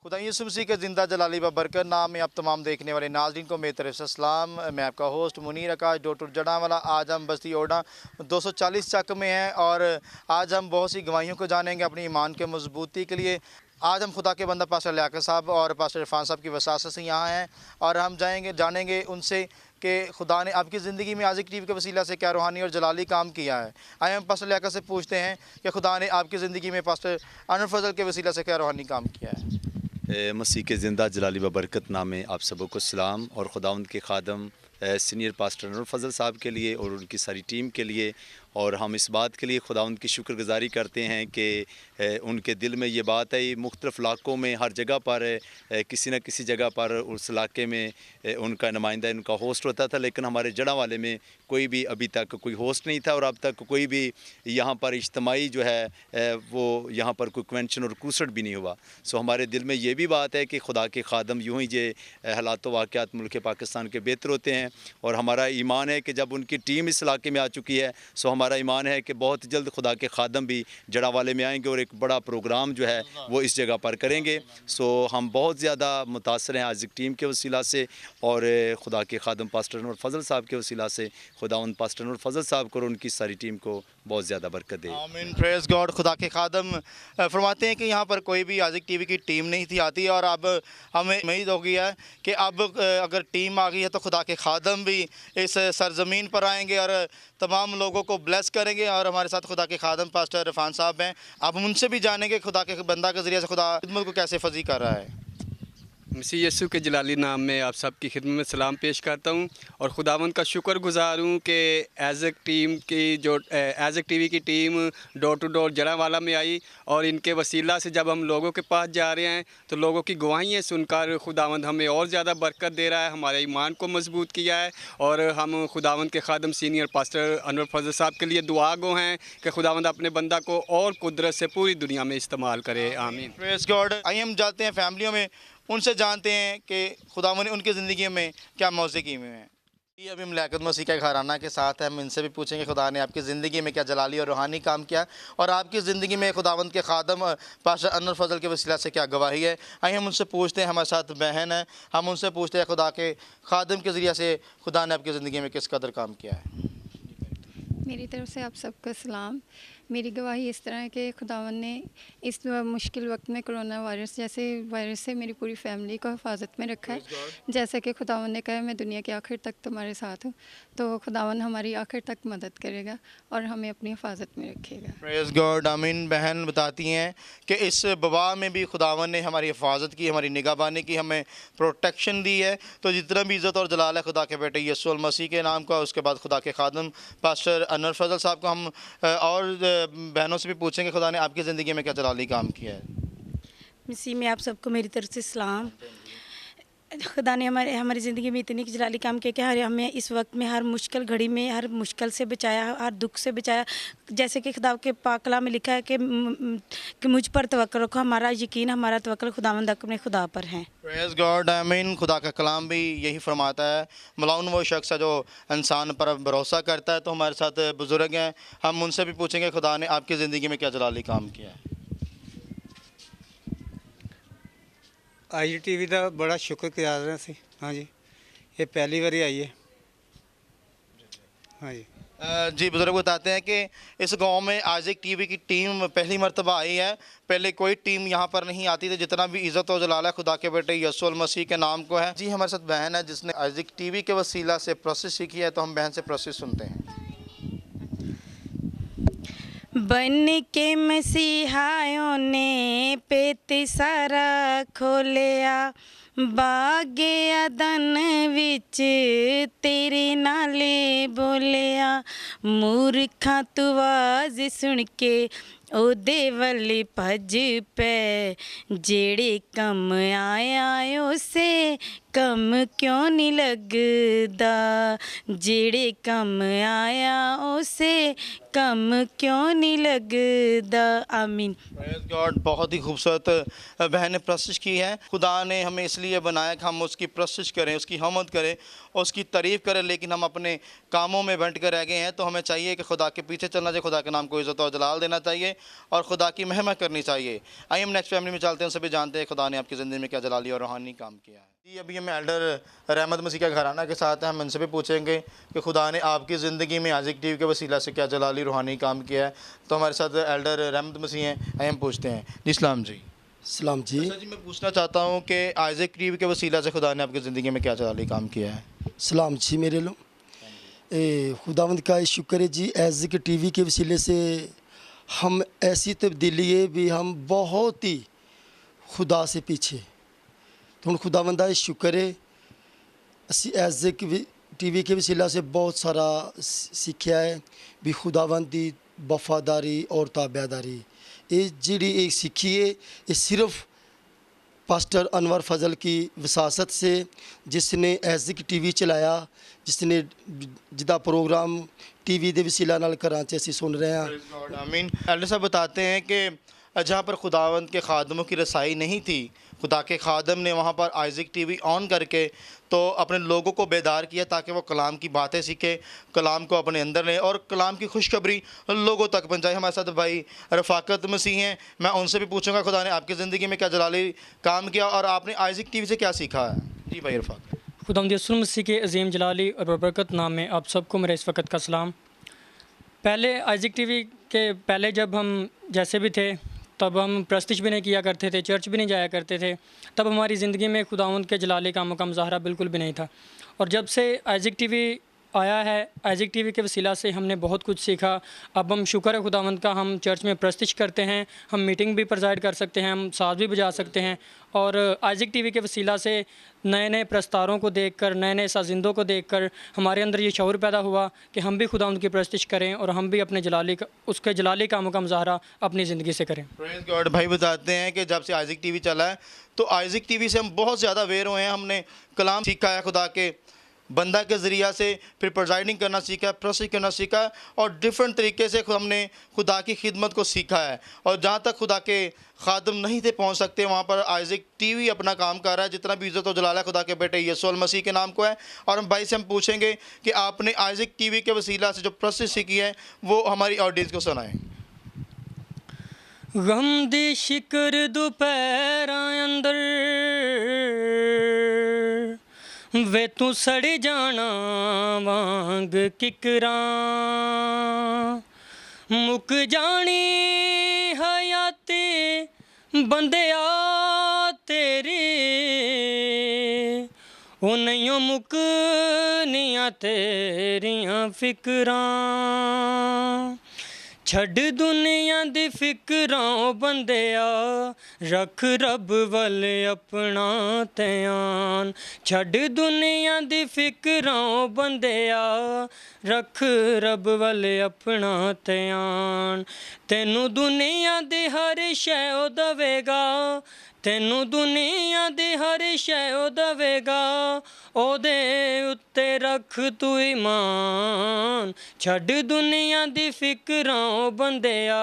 खुदा यीशु मसीह के ज़िंदा जलाली व बरकत नाम में आप तमाम देखने वाले नाज़रीन को मेरी तरफ से सलाम। मैं आपका होस्ट मुनीर आकाश डॉक्टर जड़ावाला। आज हम बस्ती ओडा 240 चक में हैं और आज हम बहुत सी गवाहियों को जानेंगे अपनी ईमान के मजबूती के लिए। आज हम खुदा के बंदा पास्टर लियाकत साहब और पास्टर इरफान साहब की वसासत से यहाँ हैं और हम जानेंगे उनसे कि खुदा ने आपकी ज़िंदगी में आज़िक टीवी के वसीला से क्या रूहानी और जलाली काम किया है। आइए हम पास्टर लियाकत से पूछते हैं कि खुदा ने आपकी ज़िंदगी में पास्टर अनवर फजल के वसीला से क्या रूहानी काम किया है। मसीह के ज़िंदा जलाली व बरकत नाम में आप सबों को सलाम और खुदावंद के खादम सीनियर पास्टर अनवर फजल साहब के लिए और उनकी सारी टीम के लिए, और हम इस बात के लिए खुदावंद की शुक्रगुजारी करते हैं कि उनके दिल में ये बात है। मुख्तलिफ़ इलाक़ों में हर जगह पर किसी न किसी जगह पर उस इलाके में उनका नुमाइंदा उनका होस्ट होता था, लेकिन हमारे जड़ा वाले में कोई भी अभी तक कोई होस्ट नहीं था और अब तक कोई भी यहाँ पर इज्तिमाई जो है वो यहाँ पर कोई कन्वेंशन और क्रूसेड भी नहीं हुआ। सो हमारे दिल में ये भी बात है कि खुदा के खादम यूँ ही ये हालात वाक़यात मुल्क पाकिस्तान के बेहतर होते हैं, और हमारा ईमान है कि जब उनकी टीम इस इलाके में आ चुकी है सो हमारा ईमान है कि बहुत जल्द खुदा के खादम भी जड़ा वाले में आएंगे और एक बड़ा प्रोग्राम जो है वो इस जगह पर करेंगे। सो हम बहुत ज़्यादा मुतासर हैं आज टीम के वसीला से और खुदा के खादम पास्टर अनवर फजल साहब के वसीला से। खुदा उन पास्टर अनवर फजल साहब को और उनकी सारी टीम को बहुत ज़्यादा बरकत दे। आमीन, प्रेज़ गॉड। खुदा के खादम फरमाते हैं कि यहाँ पर कोई भी आज़िक टीवी की टीम नहीं थी आती, और अब हमें उम्मीद हो गई है कि अब अगर टीम आ गई है तो खुदा के खादम भी इस सरज़मीन पर आएंगे और तमाम लोगों को ब्लेस करेंगे। और हमारे साथ खुदा के खादम पास्टर इरफान साहब हैं। अब हम उनसे भी जानेंगे खुदा के बंदा के ज़रिए से खुदा खिदमत को कैसे फजी कर रहा है। मसीह यीशु के जलाली नाम में आप सबकी खिदमत में सलाम पेश करता हूँ और खुदावंद का शुक्रगुजार हूँ कि एज़ ए टीवी की team door to door Jaranwala में आई, और इनके वसीला से जब हम लोगों के पास जा रहे हैं तो लोगों की गवाहियाँ सुनकर खुदावंद हमें और ज़्यादा बरकत दे रहा है, हमारे ईमान को मजबूत किया है। और हम खुदावंद के खादम सीनियर पास्टर अनवर फजल साहब के लिए दुआ गो हैं कि खुदावंद अपने बंदा को और कुदरत से पूरी दुनिया में इस्तेमाल करे। आमीन, प्रेज़ गॉड। आइए हम जाते हैं फैमिलियों में, उनसे जानते हैं कि खुदावंद ने उनकी ज़िंदगी में क्या मौसीकी में है। ये अभी हम लियाकत मसीह के घराना के साथ हैं। हम इनसे भी पूछेंगे खुदा ने आपकी ज़िंदगी में क्या जलाली और रूहानी काम किया और आपकी ज़िंदगी में खुदावंद के खादम पास्टर अनवर फजल के वसीला से क्या गवाही है। आइए हम उनसे पूछते हैं। हमारे साथ बहन है, हम उनसे पूछते हैं खुदा के खादम के ज़रिए से खुदा ने आपकी ज़िंदगी में किस कदर काम किया है। मेरी तरफ से आप सबको सलाम। मेरी गवाही इस तरह है कि खुदावंद ने इस मुश्किल वक्त में कोरोना वायरस जैसे वायरस से मेरी पूरी फैमिली को हिफाजत में रखा है। जैसा कि खुदावंद ने कहा मैं दुनिया के आखिर तक तुम्हारे साथ हूँ, तो खुदावंद हमारी आखिर तक मदद करेगा और हमें अपनी हिफाजत में रखेगा। Praise God. आमीन। बहन बताती हैं कि इस वबा में भी खुदावंद ने हमारी हिफाजत की, हमारी निगहबानी की, हमें प्रोटेक्शन दी है। तो जितना भी इज़्ज़त और जलाल है खुदा के बेटे यीशु मसीह के नाम का, उसके बाद खुदा के खादम पास्टर अनवर फजल साहब को हम और बहनों से भी पूछेंगे खुदा ने आपकी ज़िंदगी में क्या जलाली काम किया है। मसीह में आप सबको मेरी तरफ से सलाम। खुदा ने हमारी ज़िंदगी में इतनी जलाली काम किया कि हमें इस वक्त में हर मुश्किल घड़ी में हर मुश्किल से बचाया, हर दुख से बचाया। जैसे कि खुदा के पाक कलाम में लिखा है कि मुझ पर तवक्कुल रखो, हमारा यकीन हमारा तवक्कुल खुदावंद अपने खुदा पर है। Praise God. आमीन। खुदा का कलाम भी यही फरमाता है, मलाउन वो शख्स है जो इंसान पर भरोसा करता है। तो हमारे साथ बुज़ुर्ग हैं, हम उनसे भी पूछेंगे खुदा ने आपकी ज़िंदगी में क्या जलाली काम किया है। IGTV का बड़ा शुक्र कर रहे थे। हाँ जी, ये पहली बारी आई है। हाँ जी। जी, बुज़ुर्ग बताते हैं कि इस गांव में आज़िक टीवी की टीम पहली मर्तबा आई है। पहले कोई टीम यहाँ पर नहीं आती थी। जितना भी इज़्ज़त और जलाल है खुदा के बेटे यीशु मसीह के नाम को है। जी, हमारे साथ बहन है जिसने आज़िक टीवी के वसीला से प्रोसेस सीखी है, तो हम बहन से प्रोसेस सुनते हैं। बन के मसीहायों ने पेत सारा खोलिया, बागे अदन विच तेरे नाले बोलिया। मूर्खां तू आवाज़ सुन के ओदे वल भज पै, जेड़े कम आया उसे कम क्यों नहीं लगदा जेड़े कम आया उसे कम क्यों नहीं लगदा। आमीन। Praise God. बहुत ही खूबसूरत बहन ने प्रस्तुत की है। खुदा ने हमें इसलिए बनाया कि हम उसकी प्रस्तुत करें, उसकी हमद करें, उसकी तारीफ़ करें, लेकिन हम अपने कामों में बंट कर रह गए हैं। तो हमें चाहिए कि खुदा के पीछे चलना चाहिए, खुदा के नाम को इज़्ज़त और जलाल देना चाहिए और खुदा की मेहनत करनी चाहिए। आइए हम नेक्स्ट फैमिली में चलते हैं, सभी जानते हैं खुदा ने आपकी ज़िंदगी में क्या जलाली और रूहानी काम किया है। जी, अभी हम एल्डर रहमत मसीह का घराना के साथ हैं। हम इनसे भी पूछेंगे कि खुदा ने आपकी ज़िंदगी में आज़िक टीवी के वसीला से क्या जलाली रूहानी काम किया है। तो हमारे साथ एल्डर रहमत मसीह हैं, आइए हम पूछते हैं। जी इस्लाम जी। सलाम जी। अच्छा जी, मैं पूछना चाहता हूँ कि आज़िक टीवी के वसीला से खुदा ने आपकी ज़िंदगी में क्या जलाली काम किया है। सलाम जी मेरे लो खुदावंद का शुक्र है जी। एज़िक टीवी के वसीले से हम ऐसी तब्दीली है भी हम बहुत ही खुदा से पीछे तो हम खुदावंद का शुक्र है। असी एज़िक टीवी के वसीला से बहुत सारा सीखा है भी खुदावंद की वफादारी और ताबेदारी। ये जी एक सीखी है ये सिर्फ पास्टर अनवर फजल की विसासत से, जिसने एज़िक टीवी चलाया, जिसने जिदा प्रोग्राम टीवी के वसीला नाल घरां च असीं सुन रहे हैं। आमीन। एल्डर साहब बताते हैं कि जहाँ पर खुदावंद के खादमों की रसाई नहीं थी, खुदा के खादम ने वहाँ पर आइज़िक टीवी ऑन करके तो अपने लोगों को बेदार किया ताकि वो कलाम की बातें सीखे, कलाम को अपने अंदर लें और कलाम की खुशखबरी लोगों तक पहुँचाए। हमारे साथ भाई रफ़ाकत मसीह हैं, मैं उनसे भी पूछूंगा खुदा ने आपकी ज़िंदगी में क्या जलाली काम किया और आपने आइज़िक टीवी से क्या सीखा है। जी भाई रफ़ाकत। खुदावंद यीशु मसीह के अज़ीम जलाली और बरकत नाम में आप सबको मेरा इस वक्त का सलाम। पहले आइज़िक टीवी के पहले जब हम जैसे भी थे तब हम प्रस्तिश भी नहीं किया करते थे, चर्च भी नहीं जाया करते थे। तब हमारी ज़िंदगी में खुदावंद के जलाली कामों का मुज़ाहरा बिल्कुल भी नहीं था। और जब से आइज़िक टीवी आया है, आइज़िक टीवी के वसीला से हमने बहुत कुछ सीखा। अब हम शुक्र है खुदावंद का, हम चर्च में प्रस्तिश करते हैं, हम मीटिंग भी प्रेज़ाइड कर सकते हैं, हम साज़ भी बजा सकते हैं। और आइज़िक टीवी के वसीला से नए नए प्रस्तारों को देखकर, नए नए साजिंदों को देखकर हमारे अंदर ये शऊर पैदा हुआ कि हम भी खुदावंद की प्रस्तिश करें और हम भी अपने उसके जलाली कामों का मुज़ाहरा अपनी ज़िंदगी से करें। Praise God. भाई बताते हैं कि जब से आइज़िक टीवी चला है तो आइज़िक टीवी से हम बहुत ज़्यादा अवेयर हुए हैं। हमने कलाम सीखा है खुदा के बंदा के ज़रिया से, फिर प्रेज़ाइडिंग करना सीखा, प्रोसेस करना सीखा और डिफरेंट तरीके से हमने खुदा की खिदमत को सीखा है। और जहाँ तक खुदा के खादम नहीं थे पहुँच सकते, वहाँ पर आइज़िक टीवी अपना काम कर रहा है। जितना भी इज़्ज़त और जलाल है खुदा के बेटे यीशु मसीह के नाम को है। और हम भाई से हम पूछेंगे कि आपने आइज़िक टीवी के वसीला से जो प्रोसेस सीखी है वो हमारी ऑडियंस को सुनाएं। गम दी शिकर दोपहरां अंदर वे तू सड़ जाना वांग किकरां मुक जानी हयाती बंदिया तेरी ओ नहीं मुकनियां तेरियां फिकरां छड़ दुनिया दी फिकरां बंदिया रख रब वल अपना ध्यान छड़ दुनिया दी फिकरां बंदिया रख रब वल अपना ध्यान तेनू दुनिया दी हर शै ओ दवेगा तेनू दुनिया दी हर शै ओ दवेगा ओदे उत्ते रख तू ईमान छड़ दुनिया दी फिकरां बंदिया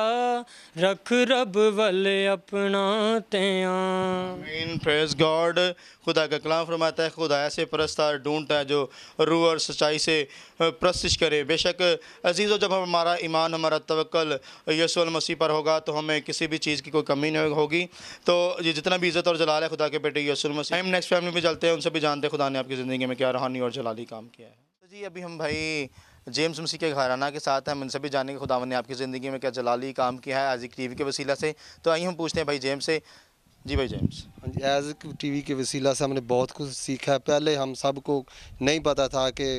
रख रब वल अपना ध्यान। आमीन। Praise God. खुदा का कलाम फरमाता है खुदा ऐसे परस्तार ढूंढता है जो रूह और सच्चाई से प्रस्तिश करे। बेशक अजीज़ों, जब हमारा ईमान, हमारा तवक्कल यीशु मसीह पर होगा तो हमें किसी भी चीज़ की कोई कमी नहीं होगी। तो ये जितना भी इज़्ज़त और जलाल है खुदा के बेटे यीशु मसीह। हम नेक्स्ट फैमिली में चलते हैं, उनसे भी जानते हैं खुदा ने आपकी ज़िंदगी में क्या रूहानी और जलाली काम किया है। तो जी, अभी हम भाई जेम्स मसीह के घराना के साथ हैं, हम उनसे भी जानेंगे खुदावंद ने आपकी ज़िंदगी में क्या जलाली काम किया है आइज़िक टीवी के वसीला से। तो आइए हम पूछते हैं भाई जेम्स से। जी भाई जेम्स। हाँ जी, आइज़िक टीवी के वसीला से हमने बहुत कुछ सीखा है। पहले हम सबको नहीं पता था कि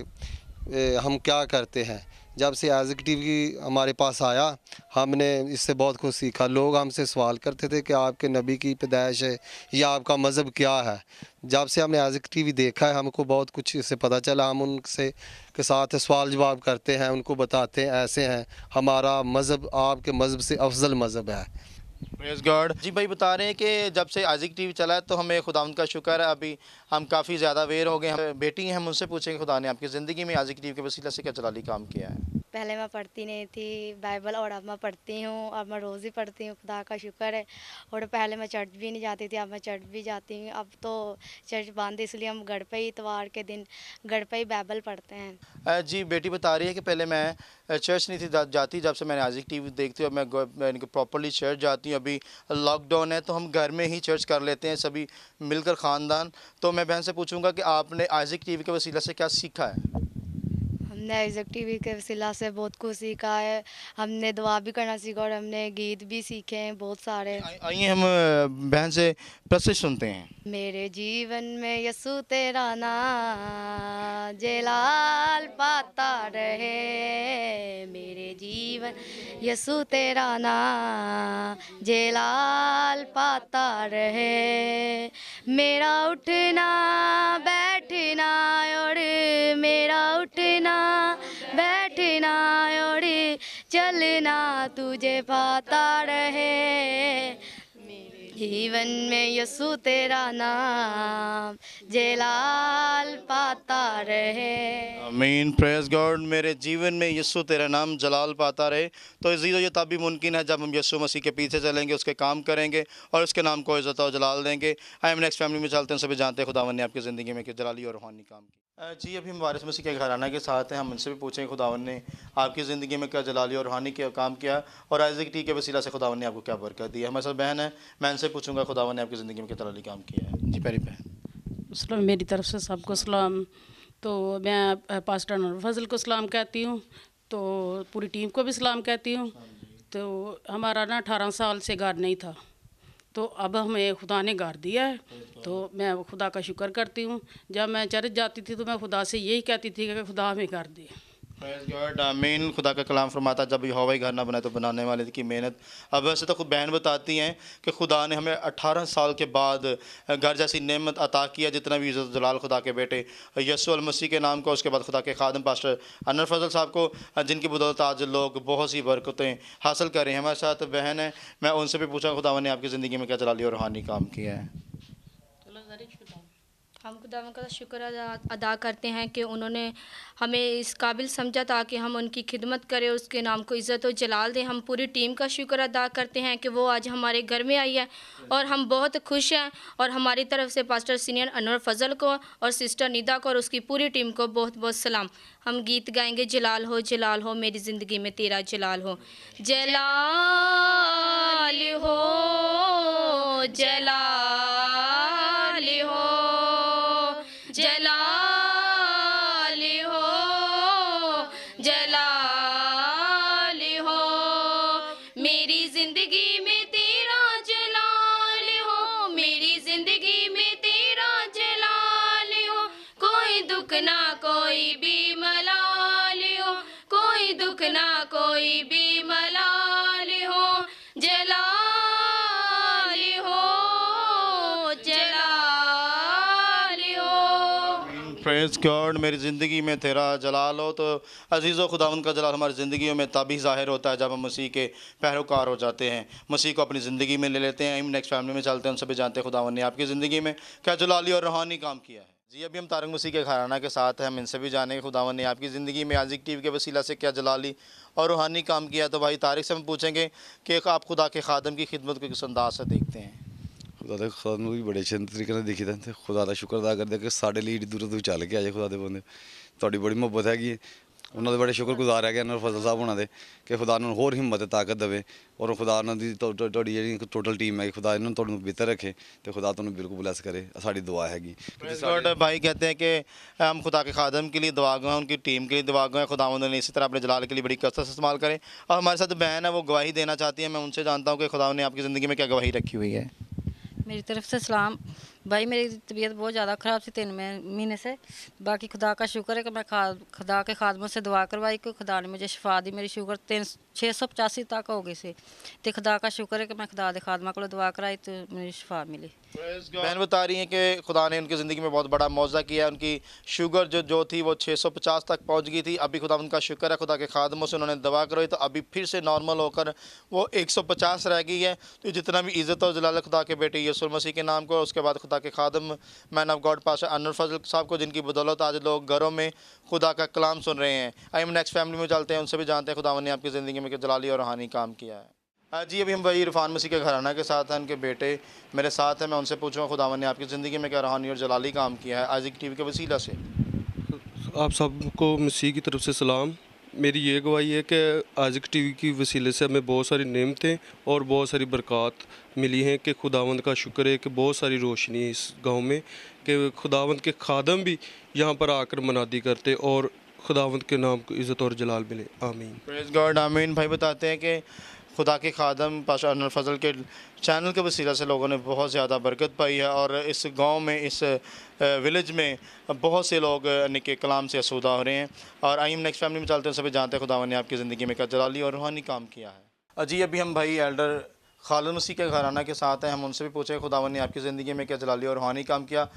हम क्या करते हैं। जब से आइज़िक टीवी हमारे पास आया हमने इससे बहुत कुछ सीखा। लोग हमसे सवाल करते थे कि आपके नबी की पैदाइश है या आपका मज़हब क्या है। जब से हमने आइज़िक टीवी देखा है हमको बहुत कुछ इससे पता चला। हम उनसे के साथ सवाल जवाब करते हैं, उनको बताते हैं ऐसे हैं, हमारा मज़हब आपके मज़हब से अफजल मज़हब है। Praise God. जी भाई बता रहे हैं कि जब से आज़िक टीवी चला है तो हमें खुदावंद का शुक्र है, अभी हम काफ़ी ज़्यादा अवेयर हो गए हैं। बेटी हैं, हम उनसे पूछेंगे खुदा ने आपकी ज़िंदगी में आज़िक टीवी के वसीला से क्या जलाली काम किया है। पहले मैं पढ़ती नहीं थी बाइबल और अब मैं पढ़ती हूँ और मैं रोज़ ही पढ़ती हूँ, खुदा का शुक्र है। और पहले मैं चर्च भी नहीं जाती थी, अब मैं चर्च भी जाती हूँ। अब तो चर्च बंद है, इसलिए हम घर पे ही इतवार के दिन घर पे ही बाइबल पढ़ते हैं। जी बेटी बता रही है कि पहले मैं चर्च नहीं थी जाती, जब से मैंने आज़िक टीवी देखती हूँ अब मैं प्रॉपर्ली चर्च जाती हूँ। अभी लॉकडाउन है तो हम घर में ही चर्च कर लेते हैं सभी मिलकर ख़ानदान। तो मैं बहन से पूछूंगा कि आपने आज़िक टीवी के वसीला से क्या सीखा है। हमने आइज़क टीवी के वसीला से बहुत कुछ सीखा है। हमने दुआ भी करना सीखा और हमने गीत भी सीखे हैं बहुत सारे। आइए हम बहन से प्रस्तुति सुनते हैं। मेरे जीवन में यसू तेरा नाम जलाल पाता रहे, मेरे जीवन यसू तेरा नाम जलाल पाता रहे। मेरा उठना बैठना और मेरा उठना बैठना और चलना तुझे पाता रहे, जीवन में यसू तेरा नाम जलाल पाता रहे। आमीन, प्रेज़ गॉड। मेरे जीवन में यीशु तेरा नाम जलाल पाता रहे। तो अज़ीज़ो ये तभी मुमकिन है जब हम यीशु मसीह के पीछे चलेंगे, उसके काम करेंगे और उसके नाम को इज़्ज़त और जलाल देंगे। आई एम नेक्स्ट फैमिली में चलते हैं, सभी जानते हैं खुदावन ने आपकी ज़िंदगी में कि जलाली और रूहानी काम की। जी अभी हम वारिस मसीह के घराना के साथ हैं, हम उनसे भी पूछेंगे खुदावन ने आपकी ज़िंदगी में क्या जलाली और रूहानी के काम किया और आइज़क टी के वसीला से खुदावन ने आपको क्या बरकत दी है। हमारे साथ बहन है, मैं उनसे पूछूंगा खुदावन ने आपकी ज़िंदगी में क्या जलाली काम किया है। जी प्यारी बहन। सलाम, मेरी तरफ से सबको सलाम। तो मैं पास्टर अनवर फजल को सलाम कहती हूँ, तो पूरी टीम को भी सलाम कहती हूँ। तो हमारा ना 18 साल से घर नहीं था, तो अब हमें खुदा ने घर दिया है, तो मैं खुदा का शुक्र करती हूँ। जब मैं चर्च जाती थी तो मैं खुदा से यही कहती थी कि खुदा हमें घर दे। प्रेज़ गॉड, आमीन। खुदा का कलाम फरमाता जब यहोवा घर ना बनाए तो बनाने वाले की मेहनत। अब वैसे तो खुद बहन बताती हैं कि खुदा ने हमें 18 साल के बाद घर जैसी नेमत अता किया, जितना भी इज़्ज़त जलाल खुदा के बेटे यीशु मसीह के नाम को, उसके बाद खुदा के खादम पास्टर अनवर फजल साहब को, जिनकी बदौलत आज लोग बहुत सी बरकतें हासिल कर रहे हैं। हमारे साथ बहन है, मैं उनसे भी पूछा खुदा ने आपकी ज़िंदगी में क्या जलाली और रूहानी काम किया है। हम खुदा का शुक्र अदा करते हैं कि उन्होंने हमें इस काबिल समझा ताकि हम उनकी खिदमत करें, उसके नाम को इज़्ज़त और जलाल दें। हम पूरी टीम का शुक्र अदा करते हैं कि वो आज हमारे घर में आई है और हम बहुत खुश हैं। और हमारी तरफ से पास्टर सीनियर अनवर फजल को और सिस्टर निदा को और उसकी पूरी टीम को बहुत बहुत सलाम। हम गीत गाएंगे, जलाल हो मेरी ज़िंदगी में तेरा जलाल हो, जलाल हो जलाल हो जलाल हो जलाल हो, मेरी ज़िंदगी में तेरा जलाल हो, मेरी ज़िंदगी में तेरा जलाल हो। कोई दुख ना कोई भी मलाल हो, कोई दुख ना कोई भी मलाल हो, जलाल हो जलाल हो। प्रेज़ गॉड, मेरी ज़िंदगी में तेरा जलाल हो। तो अजीज़ो खुदावंद का जलाल हमारी ज़िंदगियों में तभी ज़ाहिर होता है जब हम मसीह के पैरोकार हो जाते हैं, मसीह को अपनी ज़िंदगी में ले लेते हैं। हम नेक्स्ट फैमिली में चलते हैं, हम सभी जानते हैं खुदावंद ने आपकी ज़िंदगी में क्या जलाली और रूहानी काम किया है। जी अभी हम तारक मसीह के घराना के साथ हैं, हम इनसे भी जानेंगे खुदावंद ने आपकी ज़िंदगी में आज़िक टीवी के वसीला से क्या जलाली और रूहानी काम किया। तो भाई तारिक से हम पूछेंगे कि आप खुदा के खादम की खिदमत को किस अंदाज से देखते हैं। खुदा के खादम भी बड़े अच्छे तरीके से देखी था। खुदा का शुक्र अदा करते कि साढ़े लिए एडी दूरों चल के आए खुदा के बंदे, थोड़ी बड़ी मुहब्बत हैगी। उन्होंने बड़े शुक्रगुजार है कि अनवर फजल साहब होना दे कि खुदा ने होर हिम्मत ताकत देवे और खुदा दी थोड़ी जी टोटल टीम है, खुदा इन्होंने थोड़ा बेहतर रखे तो खुदा तुम्हें बिल्कुल ब्लेस करे, साड़ी दुआ हैगी। गॉड भाई कहते हैं कि हम खुदा के खादम के लिए दुआ गए हैं, उनकी टीम के लिए दुआ गए हैं, खुदा उन्होंने इसी तरह अपने जलाल के लिए बड़ी कसरत से इस्तेमाल करें। और हमारे साथ बहन है, वो गवाही देना चाहती है। मैं उनसे जानता हूँ कि खुदा ने आपकी ज़िंदगी में क्या गवाही रखी हुई है। मेरी तरफ से सलाम। भाई मेरी तबीयत बहुत ज़्यादा ख़राब थी 3 महीने से। बाकी खुदा का शुक्र है कि मैं खुदा के खादमों से दुआ करवाई कि खुदा ने मुझे शिफा दी। मेरी शुगर 685 तक हो गई सी, तो खुदा का शुक्र है कि मैं खुदा के खादमा को दुआ कराई तो मुझे शिफा मिली। बहन बता रही हैं कि खुदा ने उनकी ज़िंदगी में बहुत बड़ा मौज़ा किया। उनकी शुगर जो थी वो 650 तक पहुंच गई थी। अभी खुदा उनका शुक्र है, खुदा के खादमों से उन्होंने दवा करवाई तो अभी फिर से नॉर्मल होकर वो 150 रह गई है। तो जितना भी इज़्ज़त और जलाल खुदा के बेटे यीशु मसीह के नाम को, उसके बाद खुदा के खादम man of God pastor Anwar Fazal साहब को, जिनकी बदौलत आज लोग घरों में खुदा का कलाम सुन रहे हैं। आइए हम नेक्स्ट फैमिली में चलते हैं, उनसे भी जानते हैं खुदा ने आपकी ज़िंदगी में जलाली और रूहानी काम किया है। जी अभी हम भाई इरफान मसीह के घराना के साथ हैं, उनके बेटे मेरे साथ हैं। मैं उनसे पूछूँगा खुदावन ने आपकी ज़िंदगी में क्या रूहानी और जलाली काम किया है आइज़िक टीवी के वसीला से। आप सबको मसीह की तरफ से सलाम। मेरी ये गवाही है कि आइज़िक टीवी की वसीले से हमें बहुत सारी नेमतें और बहुत सारी बरक़ात मिली हैं कि खुदावंद का शुक्र है कि बहुत सारी रोशनी है इस गांव में, कि खुदावंद के खादम भी यहाँ पर आकर मनादी करते और खुदावंद के नाम को इज़्ज़त और जलाल मिले। आमीन। प्रेज़ गॉड आमीन। भाई बताते हैं कि खुदा के खादम पाशा अनवर फजल के चैनल के वसीला से लोगों ने बहुत ज़्यादा बरकत पाई है और इस गांव में, इस विलेज में बहुत से लोग के कलाम से असूदा हो रहे हैं। और आइए हम नेक्स्ट फैमिली में चलते हैं, सभी जानते हैं खुदावन ने आपकी ज़िंदगी में क्या जलाली और रूहानी काम किया है। जी अभी हम भाई एल्डर खालिद मसीह के घराना के साथ हैं, हम उनसे भी पूछे खुदावन ने आपकी ज़िंदगी में क्या जलाली और रूहानी काम किया।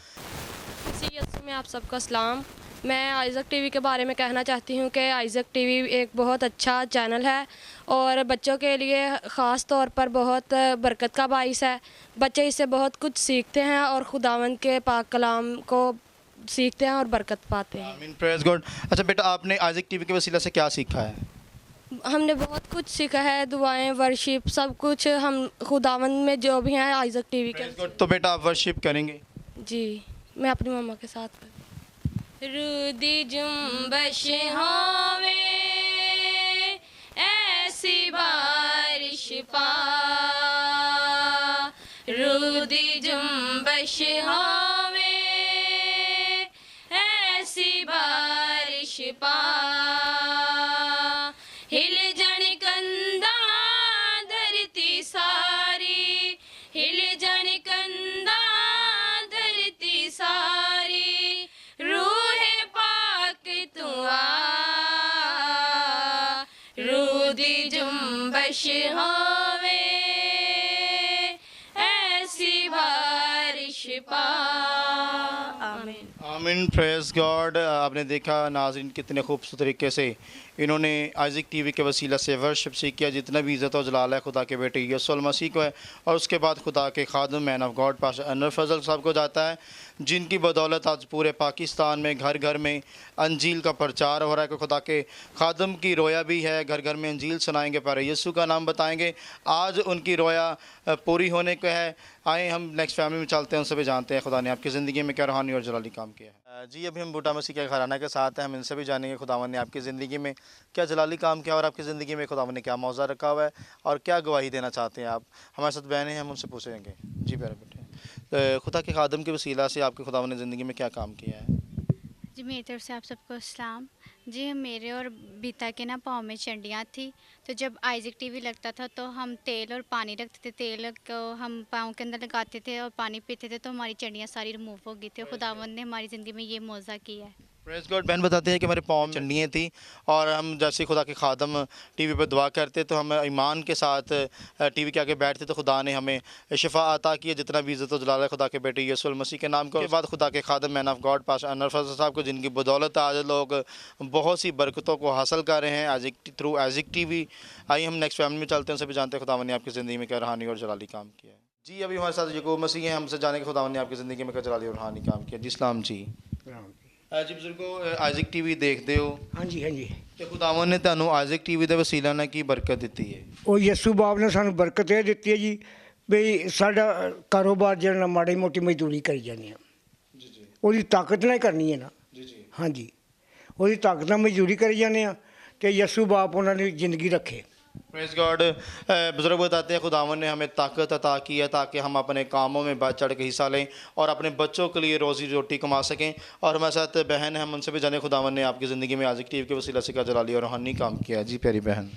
में आप सबका सलाम। मैं आइज़क टीवी के बारे में कहना चाहती हूँ कि आइज़क टीवी एक बहुत अच्छा चैनल है और बच्चों के लिए ख़ास तौर पर बहुत बरकत का बाइस है। बच्चे इससे बहुत कुछ सीखते हैं और खुदावंद के पाक कलाम को सीखते हैं और बरकत पाते हैं। आमीन। Praise God. अच्छा बेटा, आपने आइज़क टीवी के वसीला से क्या सीखा है? हमने बहुत कुछ सीखा है, दुआएं, वर्शिप, सब कुछ हम खुदावंद में जो भी हैं आइज़क टीवी के। तो बेटा आप वर्शिप करेंगे? जी, मैं अपनी मम्मा के साथ। रुदी जुम्बश होवे ऐसी बारिश पा, रुदी जुम्बश होवे ऐसी बारिश पा, हिल जन कंदा धरती सारी, हिल जन कंदा धरती सारी, रुदी जुम्बश होवे ऐसी बारिश पा। आमीन। आमीन। Praise God. आपने देखा नाज़रीन कितने खूबसूरत तरीके से इन्होंने आइज़िक टीवी के वसीला से वर्शिप सीख किया। जितना भी इज़्ज़त और जलाल है खुदा के बेटे यीशु मसीह को है और उसके बाद खुदा के खादम man of God pastor Anwar Fazal साहब को जाता है, जिनकी बदौलत आज पूरे पाकिस्तान में घर घर में अंजील का प्रचार हो रहा है कि खुदा के खादम की रोया भी है। घर घर में अंजील सुनाएंगे, प्यारे यीशु का नाम बताएंगे। आज उनकी रोया पूरी होने को है। आए हम नेक्स्ट फैमिली में चलते हैं, उनसे भी जानते हैं खुदा ने आपकी ज़िंदगी में क्या रूहानी और जलाली काम किया है। जी अभी हम बूटा मसीह के घराना के साथ हैं, हम इनसे भी जानेंगे खुदावन ने आपकी ज़िंदगी में क्या जलाली काम किया और आपकी ज़िंदगी में खुदावन ने क्या मौज़ा रखा हुआ है और क्या गवाही देना चाहते हैं आप। हमारे साथ बहनें हैं, हम उनसे पूछेंगे। जी प्यारे बेटे, खुदा के खादम के वसीला से आपके खुदावन ने ज़िंदगी में क्या काम किया है? जी मेरी तरफ से आप सबको सलाम। जी मेरे और बीता के ना पाँव में चंडियाँ थी, तो जब आइज़िक टीवी लगता था तो हम तेल और पानी रखते थे, तेल को हम पाँव के अंदर लगाते थे और पानी पीते थे तो हमारी चंडियाँ सारी रिमूव हो गई थी। खुदावंद ने हमारी ज़िंदगी में ये मौज़ा किया है। Praise God. बहन बताते हैं कि हमारे पाँव में चंडियाँ थी और हम जैसे खुदा के खादम टीवी पर दुआ करते तो हम ईमान के साथ टीवी के आगे बैठते तो खुदा ने हमें शिफा अता की। जितना भी इज़्ज़त और जलाल है खुदा के बेटे यीशु मसीह के नाम के बाद खुदा के खादम man of God pastor Anwar Fazal साहब को, जिनकी बदौलत आज लोग बहुत सी बरकतों को हासिल कर रहे हैं थ्रू आइज़िक टीवी। आइए हम नेक्स्ट फैमिली में चलते हैं, सभी जानते हैं खुदा ने आपकी ज़िंदगी में क्या रूहानी और जलाली काम किया है। जी अभी हमारे साथ यकूब मसीह हैं, हमसे जाने के खुदा ने आपकी ज़िंदगी में क्या जलाली और रूहानी काम किया। जी इस्लाम जी। जी बुजुर्गो आइज़िक टीवी देखते हो? हाँ जी हाँ जी। ਤੇ ਖੁਦਾਵੰਦ ਨੇ ਤੁਹਾਨੂੰ ਆਇਜ਼ਕ ਟੀਵੀ ਦੇ ਵਸੀਲਾ ਨਾਲ ਕੀ ਬਰਕਤ ਦਿੱਤੀ ਹੈ? ਉਹ ਯਿਸੂ ਬਾਪ ਨੇ ਸਾਨੂੰ ਬਰਕਤ ਇਹ ਦਿੱਤੀ ਹੈ ਜੀ ਵੀ ਸਾਡਾ ਕਾਰੋਬਾਰ ਜਿਹੜਾ ਮਾੜੀ ਮੋਟੀ ਮਜ਼ਦੂਰੀ ਕਰੀ ਜਾਂਦੇ ਆ ਜੀ ਜੀ ਉਹਦੀ ਤਾਕਤ ਨਾਲ ਕਰਨੀ ਹੈ ਨਾ ਜੀ ਜੀ ਹਾਂ ਜੀ ਉਹਦੀ ਤਾਕਤ ਨਾਲ ਮਜ਼ਦੂਰੀ ਕਰੀ ਜਾਂਦੇ ਆ ਕਿ ਯਿਸੂ ਬਾਪ ਉਹਨਾਂ ਦੀ ਜ਼ਿੰਦਗੀ ਰੱਖੇ। Praise God. बुजुर्ग बताते हैं खुदावन ने हमें ताकत अता की है ताकि हम अपने कामों में बढ़ चढ़ के हिस्सा लें और अपने बच्चों के लिए रोज़ी रोटी कमा सकें। और हमारे साथ बहन है, हम उनसे भी जाने खुदावन ने आपकी ज़िंदगी में आइज़िक टीवी के वसीला से क्या जलाली और रूहानी काम किया है। जी प्यारी बहन।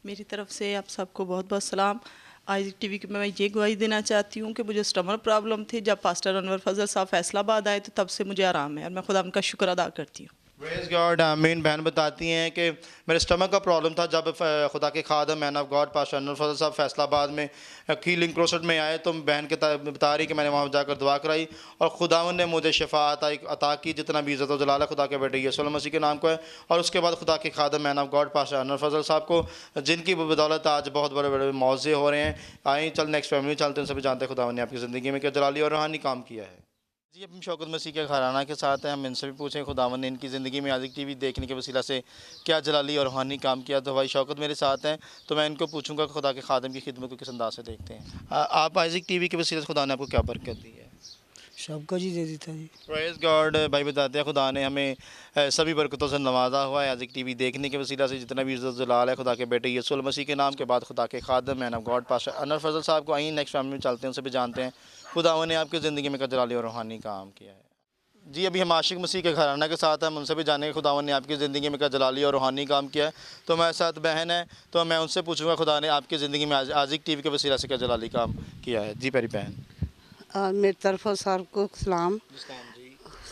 मेरी तरफ से आप सबको बहुत बहुत सलाम। आइज़ टीवी की मैं ये गवाही देना चाहती हूँ कि मुझे स्टमक प्रॉब्लम थी। जब पास्टर अनवर फजल साहब फैसलाबाद आए तो तब से मुझे आराम है और मैं खुदा उनका शुक्र अदा करती हूँ। प्रेज़ गॉड आमीन। बहन बताती हैं कि मेरे स्टमक का प्रॉब्लम था। जब खुदा के खादम man of God pastor Anwar Fazal साहब फैसलाबाद में कीलिंग क्रोसेट में आए तो बहन के बता रही कि मैंने वहाँ जाकर दुआ कराई और खुदावन ने मुझे शफा अता की। जितना भी इज़्ज़त व जलाल खुदा के बेटे यीशु मसीह के नाम को है। और उसके बाद खुदा के खादम man of God pastor Anwar Fazal साहब को, जिनकी बदौलत आज बहुत बड़े बड़े मौज़े हो रहे हैं। आए चल नेक्स्ट फैमिली चलते हैं, सभी जानते हैं खुदावन ने आपकी ज़िंदगी में क्या जलाली और रूहानी काम किया है। जी, अब हम शौकत मसीह के घराना के साथ हैं। हम इनसे भी पूछें खुदावन ने इनकी ज़िंदगी में आज़िक टीवी देखने के वसीला से क्या जलाली और रूहानी काम किया। तो भाई शौकत मेरे साथ हैं, तो मैं इनको पूछूंगा कि खुदा के खादम की खिदमत को किस अंदाज से देखते हैं। आप आज़िक टीवी के वसीले से खुदा ने आपको क्या बरकत दी है? सबको जी दे देता जी। Praise God. भाई बताते हैं खुदा ने हमें सभी बरकतों से नवाजा हुआ है। आज़िक टीवी देखने के वसीला से जितना भी इज़्ज़त जलाल है खुदा के बेटे यीशु मसीह के नाम के बाद खुदा के खादम man of God pastor Anwar Fazal साहब को। आइए नेक्स्ट फैमिली में चलते हैं, उनसे भी जानते हैं खुदावन ने आपकी ज़िंदगी में क्या जलाली और रूहानी काम किया है। जी, अभी हम आशिक मसीह के घराना के साथ हैं, हम उनसे भी जानेंगे खुदावन ने आपकी ज़िंदगी में क्या जलाली और रूहानी काम किया है। तो मेरे साथ बहन है, तो मैं उनसे पूछूंगा खुदा ने आपकी ज़िंदगी में आज़िक टीवी के वसीला से क्या जलाली काम किया है। जी प्यारी बहन। मेरी तरफों सार को सलाम।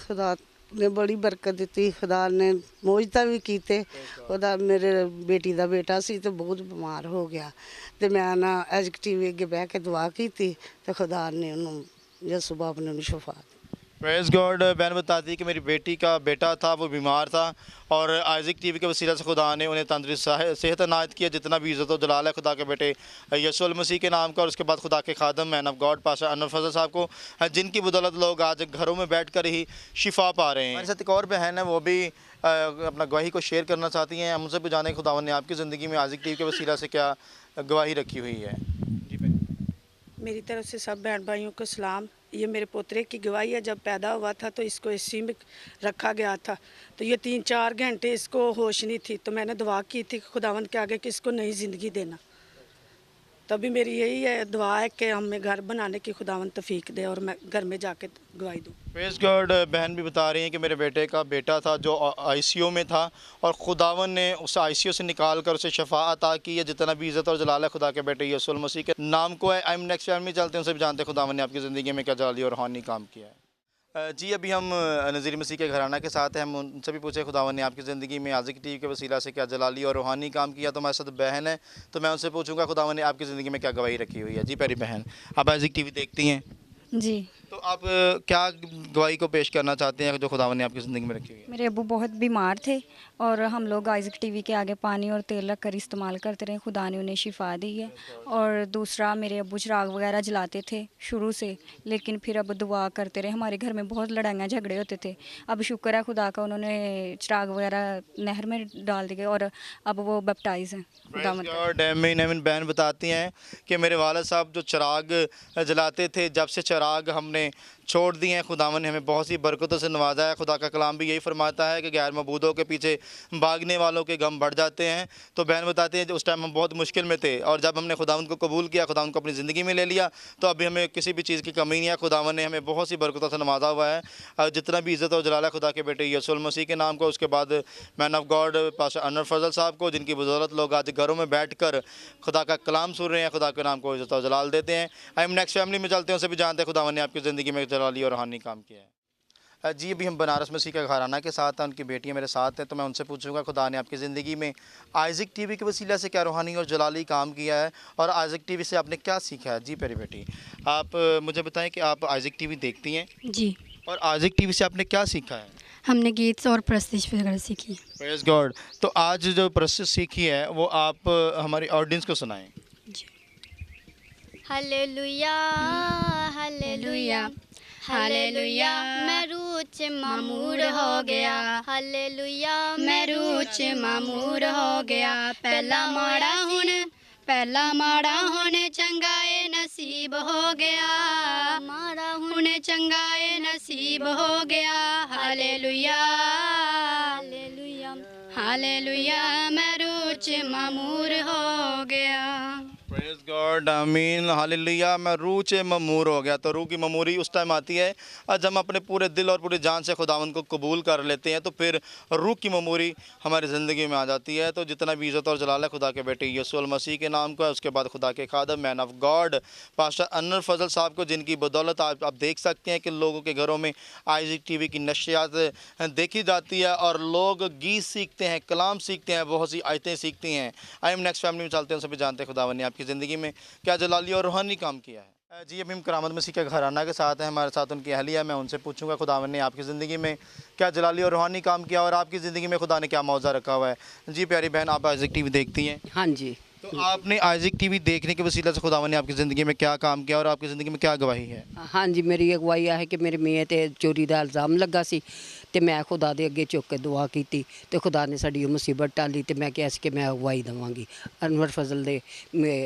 खुदा ने बड़ी बरकत दी, खुदा ने मौजदा भी कीते। खुदा मेरे बेटी का बेटा सी तो बहुत बीमार हो गया तो मैं ना आज़िक टीवी अगे बह के दुआ की तो खुदा ने उन्होंने यसु बाप ने उन्हें शफा दी। Praise God. बहन बताती है कि मेरी बेटी का बेटा था, वो बीमार था और आज़िक टीवी के वसीला से खुदा ने उन्हें तंदुरुस्त सेहत अनायत किया। जितना भी इज़्ज़त व जलाल है खुदा के बेटे यीशु मसीह के नाम का। और उसके बाद खुदा के खादम man of God pastor Anwar Fazal साहब को, जिनकी बदौलत लोग आज घरों में बैठ कर ही शिफा पा रहे हैं। हमारे साथ एक और बहन है, वो भी अपना गवाही को शेयर करना चाहती हैं। हम उनसे भी जाने खुदावन ने आपकी ज़िंदगी में आज़िक टीवी के वसीला से क्या गवाही रखी हुई है। मेरी तरफ से सब बहन भाइयों को सलाम। ये मेरे पोतरे की गवाही है। जब पैदा हुआ था तो इसको एसी में रखा गया था तो ये 3-4 घंटे इसको होश नहीं थी। तो मैंने दुआ की थी खुदावंद के आगे कि इसको नई ज़िंदगी देना। तभी मेरी यही है दुआ है कि हमें घर बनाने की खुदावंद तौफीक दे और मैं घर में जाके गवाही दूँ। Praise God. बहन भी बता रही हैं कि मेरे बेटे का बेटा था जो आईसीयू में था और खुदावन ने उस आईसीयू से निकाल कर उसे शफा अता की है। जितना भी इज़्ज़त और जलाल है खुदा के बेटे यीशु मसीह के नाम को है। आई एम नेक्स्ट फैमिली चलते हैं, उनसे भी जानते हैं खुदावन ने आपकी ज़िंदगी में क्या जलाली और रूहानी काम किया है। जी, अभी हम नज़ीर मसीह के घराना के साथ हैं। हम उनसे भी पूछे खुदावन ने आपकी ज़िंदगी में आज़िक टीवी के वसीला से क्या जलाली और रूहानी काम किया। तो हमारे साथ बहन है, तो मैं उनसे पूछूंगा खुदावन ने आपकी ज़िंदगी में क्या गवाही रखी हुई है। जी प्यारी बहन, आप आज़िक टीवी देखती हैं? जी। तो आप क्या गवाही को पेश करना चाहते हैं जो खुदावन ने आपकी ज़िंदगी में रखी हुई है? मेरे अब्बू बहुत बीमार थे और हम लोग आइज़िक टीवी के आगे पानी और तेल रख कर इस्तेमाल करते रहे। खुदा ने उन्हें शिफा दी है। और दूसरा, मेरे अब्बू चिराग वगैरह जलाते थे शुरू से, लेकिन फिर अब दुआ करते रहे। हमारे घर में बहुत लड़ाइयाँ झगड़े होते थे। अब शुक्र है खुदा का, उन्होंने चिराग वगैरह नहर में डाल दिए और अब वो बैप्टाइज हैं। बहन बताती हैं कि मेरे वालिद साहब जो चिराग जलाते थे, जब से चिराग हमने छोड़ दिए हैं खुदावन ने हमें बहुत सी बरकतों से नवाजा है। खुदा का कलाम भी यही फरमाता है कि गैर मबूदों के पीछे भागने वालों के गम बढ़ जाते हैं। तो बहन बताते हैं उस टाइम हम बहुत मुश्किल में थे और जब हमने खुदावन को कबूल किया, खुदावन को अपनी ज़िंदगी में ले लिया, तो अभी हमें किसी भी चीज़ की कमी नहीं है। खुदावन ने हमें बहुत सी बरकतों से नवाजा हुआ है। और जितना भी इज़्ज़त और जलाल है खुदा के बेटे यीशु मसीह के नाम को, उसके बाद man of God pastor Anwar Fazal साहब को, जिनकी बदौलत लोग आज घरों में बैठ कर खुदा का कलाम सुन रहे हैं, खुदा के नाम को इज़्ज़त और जलाल देते हैं। हम नेक्स्ट फैमिली में चलते हैं, उनसे भी जानते हैं खुदावन ने आपकी ज़िंदगी में जलाली और रूहानी काम किया है। जी, अभी हम बनारस मसीह का घराना के साथ हैं, उनकी बेटियां मेरे साथ हैं। तो मैं उनसे पूछूंगा खुदा ने आपकी ज़िंदगी में आइज़िक टीवी के वसीला से क्या रूहानी और जलाली काम किया है और आइज़िक टीवी से आपने क्या सीखा है। जी प्यारी बेटी, आप मुझे बताएं कि आप आइज़िक टीवी देखती हैं? जी। और आइज़िक टीवी से आपने क्या सीखा है? हमने गीत और प्रस्तिश वगैरह सीखी। Praise God. तो आज जो प्रस्तिश सीखी है वो आप हमारी ऑडियंस को सुनाएं। हालेलुया हालेलुया हालेलुया, मैं रूच मामूर हो गया। हालेलुया, मैं रूच मामूर हो गया। पहला माड़ा हुण चंगाए नसीब हो गया। माड़ा हुण चंगाए नसीब हो गया। हालेलुया हालेलुया हालेलुया, मैं रूच मामूर हो गया। प्रेज़ गॉड आमीन हालेलुया। मैं रूह से ममूर हो गया। तो रूह की ममूरी उस टाइम आती है जब हम अपने पूरे दिल और पूरी जान से खुदावंद को कबूल कर लेते हैं, तो फिर रूह की ममूरी हमारी ज़िंदगी में आ जाती है। तो जितना भी इज़्ज़त और जलाल है खुदा के बेटे यीशु मसीह के नाम का है। उसके बाद खुदा के खादम man of God pastor Anwar Fazal साहब को, जिनकी बदौलत आप देख सकते हैं कि लोगों के घरों में आइज़िक टीवी की नशियात देखी जाती है और लोग गीत सीखते हैं, कलाम सीखते हैं, बहुत सी आयतें सीखती हैं। आई एम नेक्स्ट फैमिली में चलते हैं, सभी जानते हैं खुदावन ने आपकी ज़िंदगी में क्या जलाली और रूहानी काम किया है। जी अभी हम करामत मसीह के घराना के साथ हैं, हमारे साथ उनकी अहलिया। मैं उनसे पूछूंगा खुदावन ने आपकी ज़िंदगी में क्या जलाली और रूहानी काम किया और आपकी ज़िंदगी में खुदा ने क्या मौजा रखा हुआ है। जी प्यारी बहन, आप आइज़िक टीवी देखती हैं? हाँ जी। तो आपने आइज़िक टीवी देखने के वसीला से खुदावन ने आपकी ज़िंदगी में क्या काम किया और आपकी ज़िंदगी में क्या गवाही है? हाँ जी, मेरी अगवाई है कि मेरे मियाँ ते चोरी का इल्ज़ाम लगा सी ते मैं खुदा दे अगे चुक के दुआ की ते खुदा ने साड़ी मुसीबत टाली ते मैं कहा कि मैं अगवाई देवांगी। अनवर फजल दे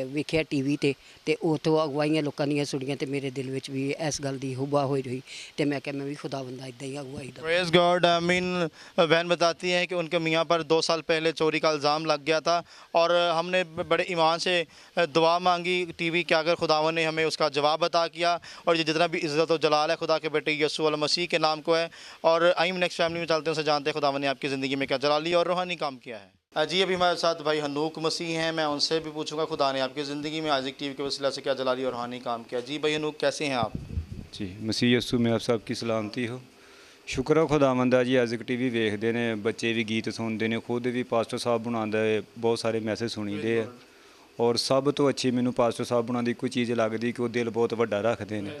वेखिया टीवी ते उतों अगवाइयां लोगों दी सुनियां ते मेरे दिल विच भी इस गल दी हुबा होई रही ते मैं कहा मैं भी खुदा बंदा इदां ही अगवाई दूँ। प्रेज़ गॉड आमीन। बहन बताती हैं कि उनके मियाँ पर 2 साल पहले चोरी का इल्ज़ाम लग गया था और हमने बड़े ईमान से दुआ मांगी टीवी के, अगर खुदावन ने हमें उसका जवाब अता किया और ये जितना भी इज़्ज़त और जलाल है खुदा के बेटे यीशु मसीह के नाम को है। और आई नेक्स्ट फैमिली में चलते हैं, उनसे जानते हैं खुदावन ने आपकी ज़िंदगी में क्या जलाली और रूहानी काम किया है। जी अभी हमारे साथ भाई हनूक मसीह हैं, मैं उनसे भी पूछूंगा खुदा ने आपकी ज़िंदगी में आइज़िक टीवी के वसीला से क्या जलाली और रूहानी काम किया। जी भाई हनूक, कैसे हैं आप? जी मसीह यीशु में आप सबकी सलामती हो। शुक्र है खुदावंदा जी, आइज़िक टीवी वेखते हैं, बच्चे भी गीत सुनते हैं, खुद भी पास्टर साहब बनाता है, बहुत सारे मैसेज सुनीदे है और सब तो अच्छी मैनू पास्टर साहब बनाने की कोई चीज़ लगती कि वो दिल बहुत वड्डा रखते हैं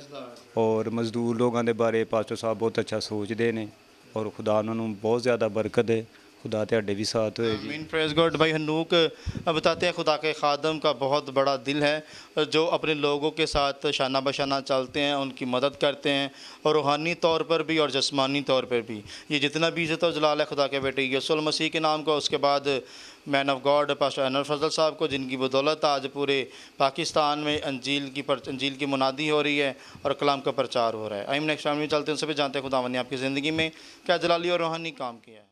और मजदूर लोगों के बारे पास्टर साहब बहुत अच्छा सोचते हैं और खुदा उन्होंने बहुत ज़्यादा बरकत है। खुदा तेरे भी साथ होए जी। आमीन। Praise God. भाई हनूक बताते हैं खुदा के खादम का बहुत बड़ा दिल है जो अपने लोगों के साथ शाना बशाना चलते हैं, उनकी मदद करते हैं और रूहानी तौर पर भी और जिस्मानी तौर पर भी। ये जितना भी इज़्ज़त और जलाल है खुदा के बेटे यीशु मसीह के नाम का। उसके बाद man of God pastor Anwar Fazal साहब को, जिनकी बदौलत आज पूरे पाकिस्तान में अंजील की मुनादी हो रही है और कलाम का प्रचार हो रहा है। आई नेक्स्ट फैमिली में चलते हैं, सभी जानते हैं खुदावन ने आपकी ज़िंदगी में क्या जलाली और रूहानी काम किया है।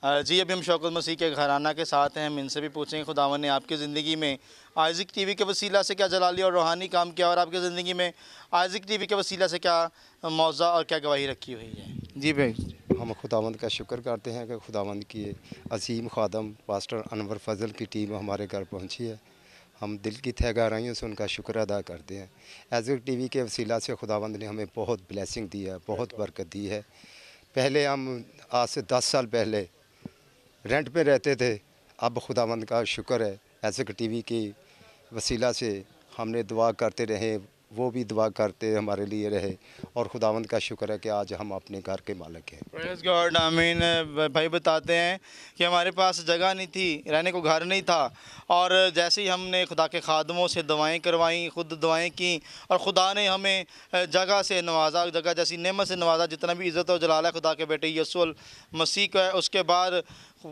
जी अभी हम शौकत मसीह के घराना के साथ हैं, हम इनसे भी पूछेंगे खुदावन ने आपकी ज़िंदगी में आइज़िक टीवी के वसीला से क्या जलाली और रूहानी काम किया और आपकी ज़िंदगी में आइज़िक टीवी के वसीला से क्या मौजा और क्या गवाही रखी हुई है। जी भाई। हम खुदावंद का शुक्र करते हैं कि खुदावंद की असीम खादम पास्टर अनवर फजल की टीम हमारे घर पहुंची है। हम दिल की तह गहराइयों से उनका शुक्र अदा करते हैं। आइज़िक टीवी के वसीला से खुदावंद ने हमें बहुत ब्लेसिंग दी है, बहुत बरकत दी है। पहले हम आज से 10 साल पहले रेंट पे रहते थे, अब खुदावंद का शुक्र है आइज़िक टीवी की वसीला से हमने दुआ करते रहे, वो भी दुआ करते हमारे लिए रहे और खुदावंद का शुक्र है कि आज हम अपने घर के मालिक हैं। प्रेज़ गॉड आमीन। भाई बताते हैं कि हमारे पास जगह नहीं थी, रहने को घर नहीं था और जैसे ही हमने खुदा के खादमों से दुआएं करवाई, खुद दुआएं की और खुदा ने हमें जगह से नवाजा, जगह जैसी नेमत से नवाजा, जितना भी इज़्ज़त और जलाल है खुदा के बेटे यीशु मसीह का है। उसके बाद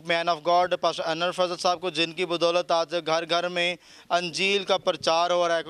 man of God pastor Anwar Fazal साहब को, जिनकी बदौलत आज घर घर में अंजील का प्रचार हो रहा है।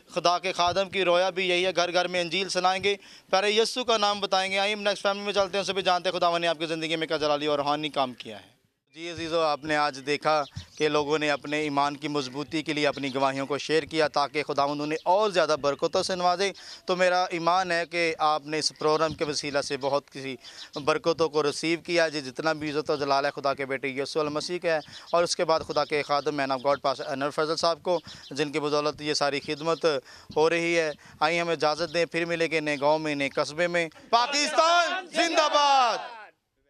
खुदा के खादम की रोया भी यही है, घर घर में अंजील सुनाएंगे, प्यारे यीशु का नाम बताएंगे। आई नेक्स्ट फैमिली में चलते हैं, सभी जानते हैं खुदावन ने आपकी ज़िंदगी में क्या जलाली और रूहानी काम किया है। जी अजीज़ो, आपने आज देखा कि लोगों ने अपने ईमान की मजबूती के लिए अपनी गवाहियों को शेयर किया ताकि खुदावंद उन्हें और ज़्यादा बरकतों से नवाजे। तो मेरा ईमान है कि आपने इस प्रोग्राम के वसीला से बहुत किसी बरकतों को रिसीव किया। जी जितना भी इज़्ज़त और जलाल है खुदा के बेटे यीशु मसीह का है और उसके बाद खुदा के खादम man of God pastor Anwar Fazal साहब को, जिनकी बदौलत ये सारी खिदमत हो रही है। आई हमें इजाज़त दें, फिर मिलेंगे नए गाँव में, नए कस्बे में। पाकिस्तान जिंदाबाद।